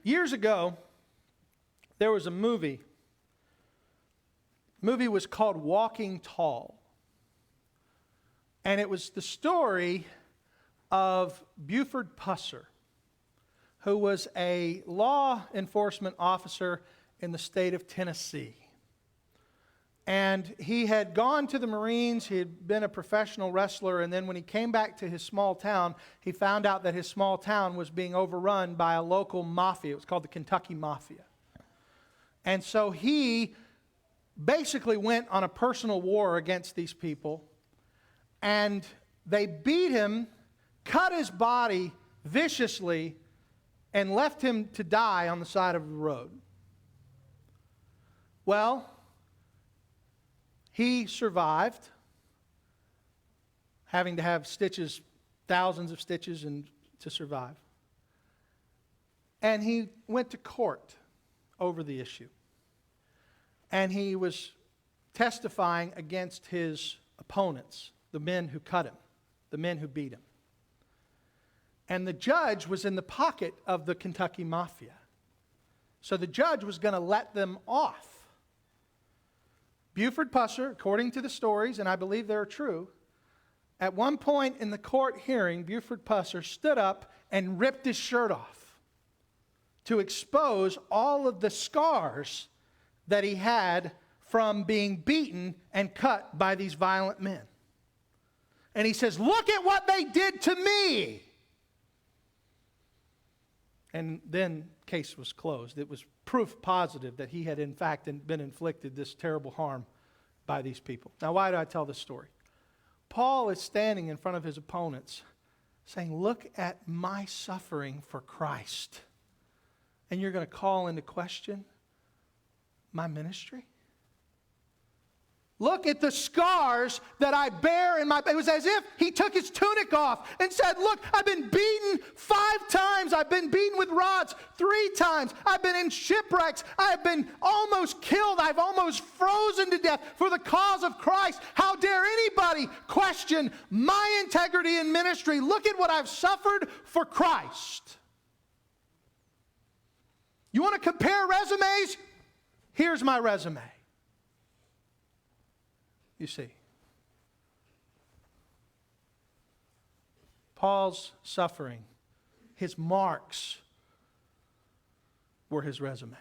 Years ago, there was a movie. The movie was called Walking Tall. And it was the story of Buford Pusser, who was a law enforcement officer in the state of Tennessee. And he had gone to the Marines, he had been a professional wrestler, and then when he came back to his small town, he found out that his small town was being overrun by a local mafia. It was called the Kentucky Mafia. And so he basically went on a personal war against these people, and they beat him, cut his body viciously, and left him to die on the side of the road. Well, he survived, having to have stitches, thousands of stitches to survive. And he went to court over the issue. And he was testifying against his opponents, the men who cut him, the men who beat him. And the judge was in the pocket of the Kentucky Mafia. So the judge was going to let them off. Buford Pusser, according to the stories, and I believe they're true, at one point in the court hearing, Buford Pusser stood up and ripped his shirt off to expose all of the scars that he had from being beaten and cut by these violent men. And he says, "Look at what they did to me." And then case was closed. It was proof positive that he had in fact been inflicted this terrible harm by these people. Now, why do I tell this story? Paul is standing in front of his opponents saying, "Look at my suffering for Christ. And you're going to call into question my ministry? Look at the scars that I bear in my..." It was as if he took his tunic off and said, "Look, I've been beaten 5 times. I've been beaten with rods 3 times. I've been in shipwrecks. I've been almost killed. I've almost frozen to death for the cause of Christ. How dare anybody question my integrity in ministry? Look at what I've suffered for Christ." You want to compare resumes? Here's my resume. You see, Paul's suffering, his marks were his resume.